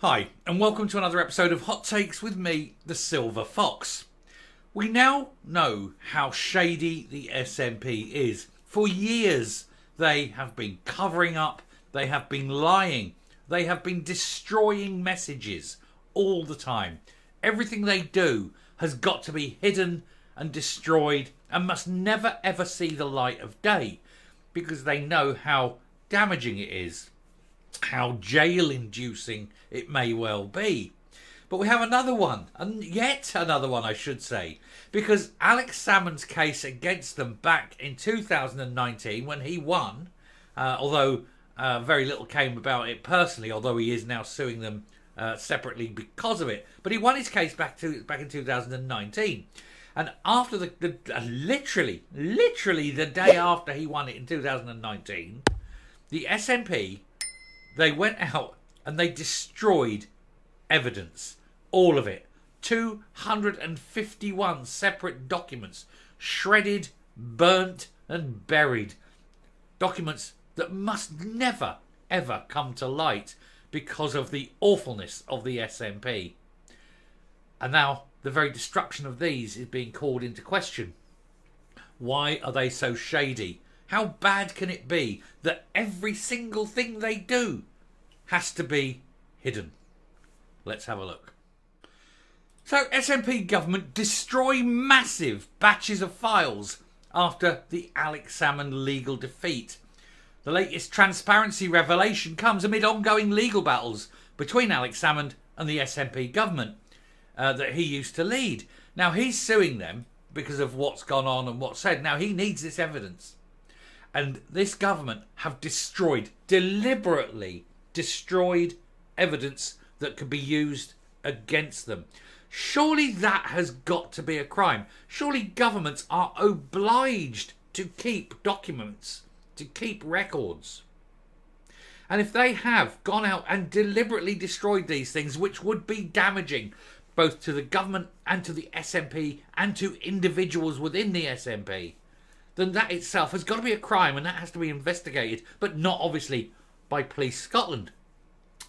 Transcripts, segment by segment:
Hi, and welcome to another episode of Hot Takes with me, the Silver Fox. We now know how shady the SNP is. For years, they have been covering up, they have been lying, they have been destroying messages all the time. Everything they do has got to be hidden and destroyed and must never ever see the light of day because they know how damaging it is, how jail-inducing it may well be. But we have another one, and yet another one I should say, because Alex Salmond's case against them back in 2019 when he won, although very little came about it personally, although he is now suing them separately because of it. But he won his case back in 2019. And after literally the day after he won it in 2019, the SNP, they went out and they destroyed evidence. All of it. 251 separate documents. Shredded, burnt and buried. Documents that must never, ever come to light because of the awfulness of the SNP. And now the very destruction of these is being called into question. Why are they so shady? How bad can it be that every single thing they do has to be hidden? Let's have a look. So, SNP government destroy massive batches of files after the Alex Salmond legal defeat. The latest transparency revelation comes amid ongoing legal battles between Alex Salmond and the SNP government that he used to lead. Now, he's suing them because of what's gone on and what's said. Now, he needs this evidence. And this government have deliberately destroyed evidence that could be used against them. Surely that has got to be a crime. Surely governments are obliged to keep documents, to keep records. And if they have gone out and deliberately destroyed these things, which would be damaging both to the government and to the SNP and to individuals within the SNP, then that itself has got to be a crime and that has to be investigated, but not obviously by Police Scotland,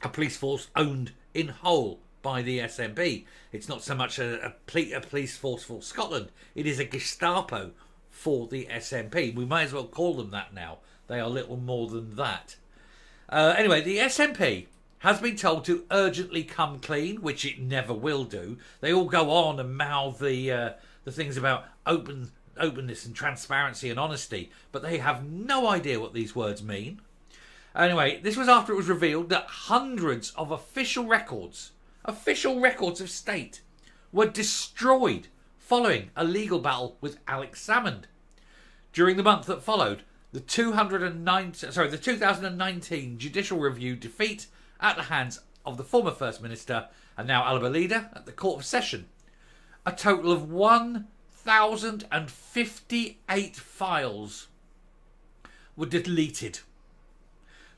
a police force owned in whole by the SNP. It's not so much a police force for Scotland, it is a Gestapo for the SNP. We might as well call them that now. They are little more than that. Anyway, the SNP has been told to urgently come clean, which it never will do. They all go on and mouth the things about openness and transparency and honesty, but they have no idea what these words mean. Anyway, this was after it was revealed that hundreds of official records of state were destroyed following a legal battle with Alex Salmond. During the month that followed, the 2019 judicial review defeat at the hands of the former First Minister and now Alba leader at the Court of Session. A total of 1,058 files were deleted.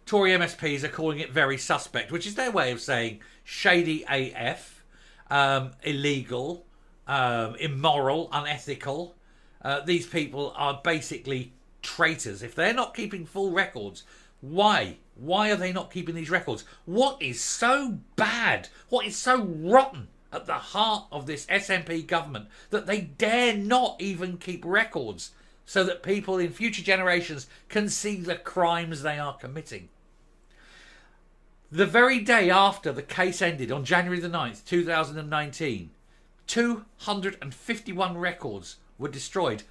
Tory MSPs are calling it very suspect, which is their way of saying shady AF, illegal, immoral, unethical. These people are basically traitors. If they're not keeping full records, why? Why are they not keeping these records? What is so bad? What is so rotten at the heart of this SNP government that they dare not even keep records so that people in future generations can see the crimes they are committing? The very day after the case ended on January the 9th, 2019, 251 records were destroyed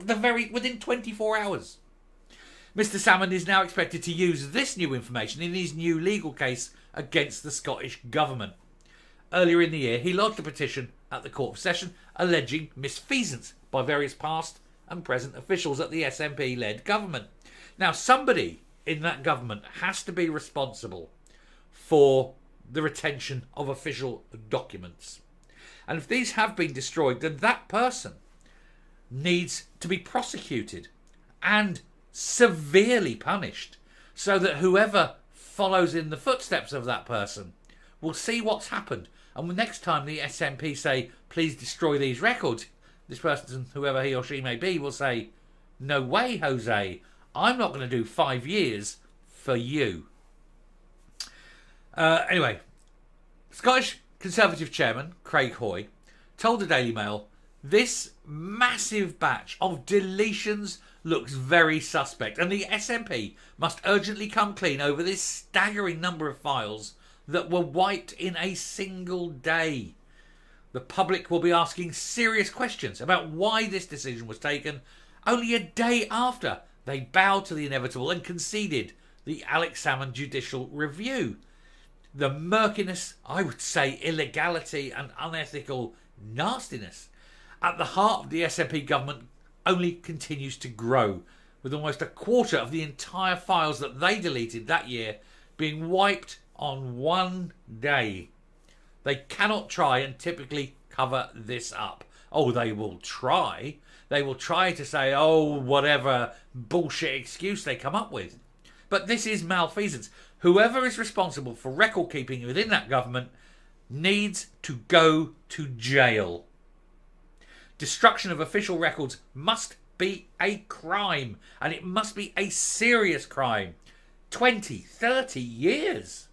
within 24 hours. Mr. Salmond is now expected to use this new information in his new legal case against the Scottish Government. Earlier in the year, he lodged a petition at the Court of Session alleging misfeasance by various past and present officials at the SNP-led government. Now, somebody in that government has to be responsible for the retention of official documents. And if these have been destroyed, then that person needs to be prosecuted and severely punished so that whoever follows in the footsteps of that person will see what's happened. And the next time the SNP say, please destroy these records, this person, whoever he or she may be, will say, no way, Jose, I'm not going to do 5 years for you. Anyway, Scottish Conservative chairman Craig Hoy told the Daily Mail, "This massive batch of deletions looks very suspect, and the SNP must urgently come clean over this staggering number of files that were wiped in a single day. The public will be asking serious questions about why this decision was taken only a day after they bowed to the inevitable and conceded the Alex Salmond judicial review. The murkiness, I would say illegality and unethical nastiness at the heart of the SNP government only continues to grow, with almost a quarter of the entire files that they deleted that year being wiped on one day. They cannot try and typically cover this up. Oh, they will try. They will try to say, oh, whatever bullshit excuse they come up with. But this is malfeasance. Whoever is responsible for record keeping within that government needs to go to jail. Destruction of official records must be a crime, and it must be a serious crime. 20, 30 years.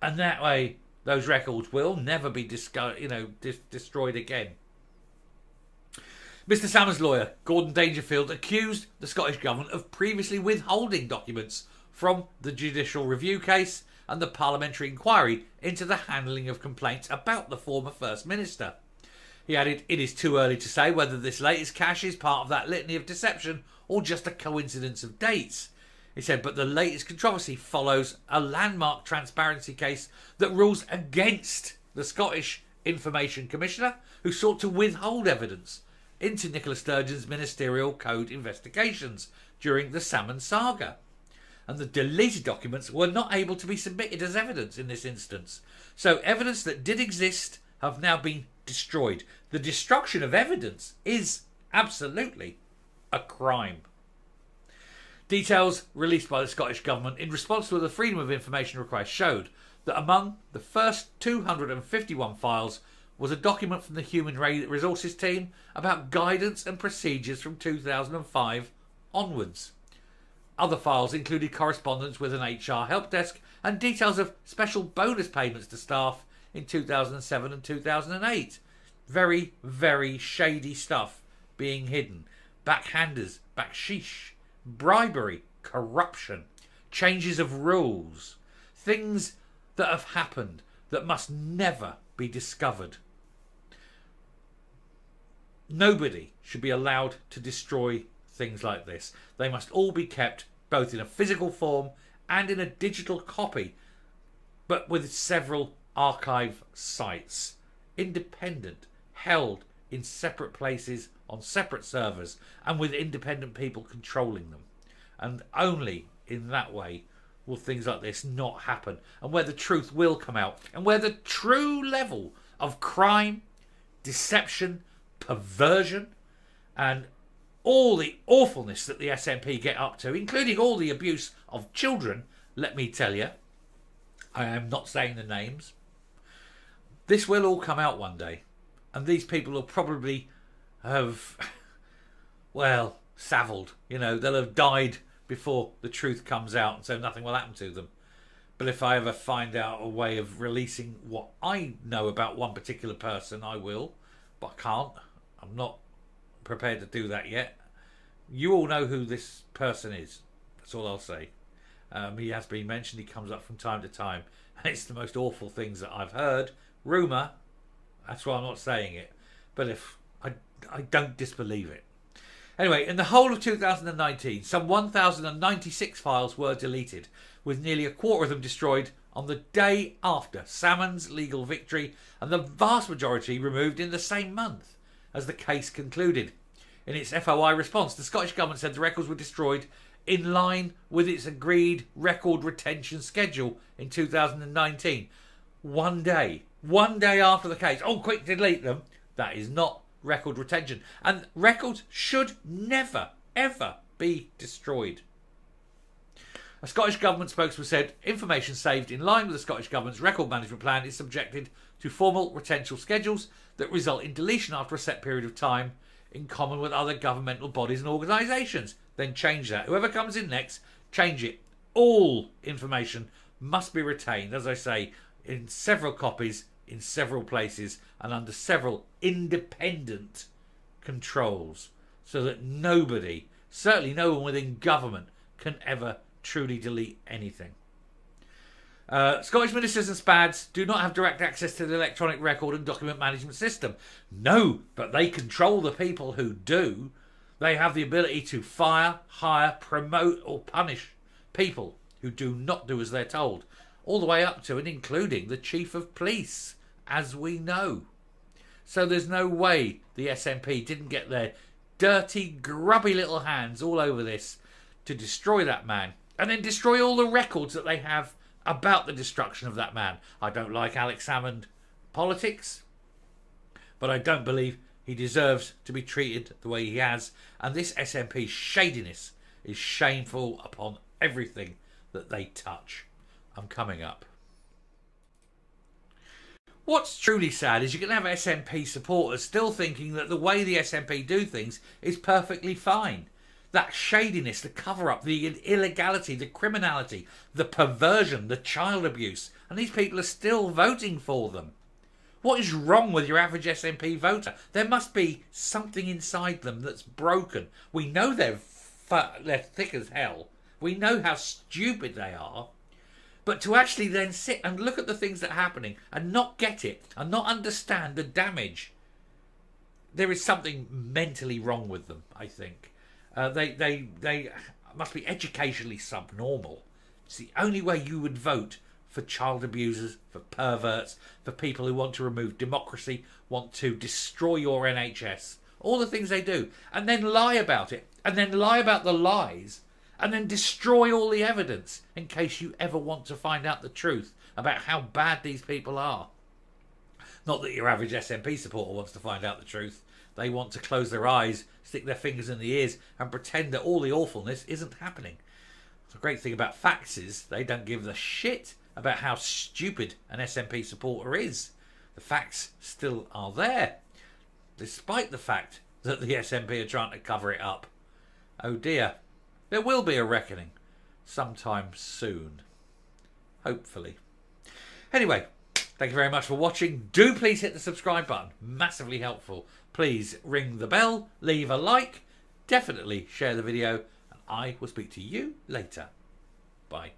And that way, those records will never be destroyed again. Mr. Salmond's lawyer, Gordon Dangerfield, accused the Scottish Government of previously withholding documents from the judicial review case and the parliamentary inquiry into the handling of complaints about the former First Minister. He added, "It is too early to say whether this latest cache is part of that litany of deception or just a coincidence of dates." He said, but the latest controversy follows a landmark transparency case that rules against the Scottish Information Commissioner, who sought to withhold evidence into Nicola Sturgeon's ministerial code investigations during the Salmond saga. And the deleted documents were not able to be submitted as evidence in this instance. So evidence that did exist have now been destroyed. The destruction of evidence is absolutely a crime. Details released by the Scottish Government in response to the Freedom of Information request showed that among the first 251 files was a document from the Human Resources team about guidance and procedures from 2005 onwards. Other files included correspondence with an HR help desk and details of special bonus payments to staff in 2007 and 2008. Very, very shady stuff being hidden. Backhanders, backsheesh, bribery, corruption, changes of rules, things that have happened that must never be discovered. Nobody should be allowed to destroy things like this. They must all be kept both in a physical form and in a digital copy, but with several archive sites, independent, held in separate places on separate servers and with independent people controlling them. And only in that way will things like this not happen, and where the truth will come out, and where the true level of crime, deception, perversion and all the awfulness that the SNP get up to, including all the abuse of children, let me tell you, I am not saying the names, this will all come out one day, and these people will probably have, well, savilled, they'll have died before the truth comes out, and so nothing will happen to them. But if I ever find out a way of releasing what I know about one particular person, I will, but I can't. I'm not prepared to do that yet. You all know who this person is. That's all I'll say. He has been mentioned. He comes up from time to time. And it's the most awful things that I've heard. Rumour. That's why I'm not saying it. But if I don't disbelieve it. Anyway, in the whole of 2019, some 1,096 files were deleted, with nearly a quarter of them destroyed on the day after Salmond's legal victory, and the vast majority removed in the same month as the case concluded. In its FOI response, the Scottish Government said the records were destroyed in line with its agreed record retention schedule in 2019. One day after the case. Oh, quick, delete them. That is not record retention. And records should never, ever be destroyed. A Scottish Government spokesman said information saved in line with the Scottish Government's record management plan is subjected to formal retention schedules that result in deletion after a set period of time, in common with other governmental bodies and organisations. Then change that. Whoever comes in next, change it. All information must be retained, as I say, in several copies, in several places, and under several independent controls, so that nobody, certainly no one within government, can ever truly delete anything. Scottish ministers and SPADs do not have direct access to the electronic record and document management system. No, but they control the people who do. They have the ability to fire, hire, promote or punish people who do not do as they're told, all the way up to and including the Chief of Police, as we know. So there's no way the SNP didn't get their dirty, grubby little hands all over this to destroy that man, and then destroy all the records that they have about the destruction of that man. I don't like Alex Salmond politics, but I don't believe he deserves to be treated the way he has, and this SNP shadiness is shameful upon everything that they touch. I'm coming up. What's truly sad is you can have SNP supporters still thinking that the way the SNP do things is perfectly fine. That shadiness, the cover-up, the illegality, the criminality, the perversion, the child abuse, and these people are still voting for them. What is wrong with your average SNP voter? There must be something inside them that's broken. We know they're thick as hell. We know how stupid they are. But to actually then sit and look at the things that are happening and not get it and not understand the damage, there is something mentally wrong with them, I think. They must be educationally subnormal. It's the only way you would vote for child abusers, for perverts, for people who want to remove democracy, want to destroy your NHS, all the things they do, and then lie about it, and then lie about the lies, and then destroy all the evidence in case you ever want to find out the truth about how bad these people are. Not that your average SNP supporter wants to find out the truth. They want to close their eyes, stick their fingers in the ears and pretend that all the awfulness isn't happening. The great thing about facts is they don't give a shit about how stupid an SNP supporter is. The facts still are there, despite the fact that the SNP are trying to cover it up. Oh dear. There will be a reckoning sometime soon. Hopefully. Anyway, thank you very much for watching. Do please hit the subscribe button. Massively helpful. Please ring the bell, leave a like, definitely share the video, and I will speak to you later. Bye.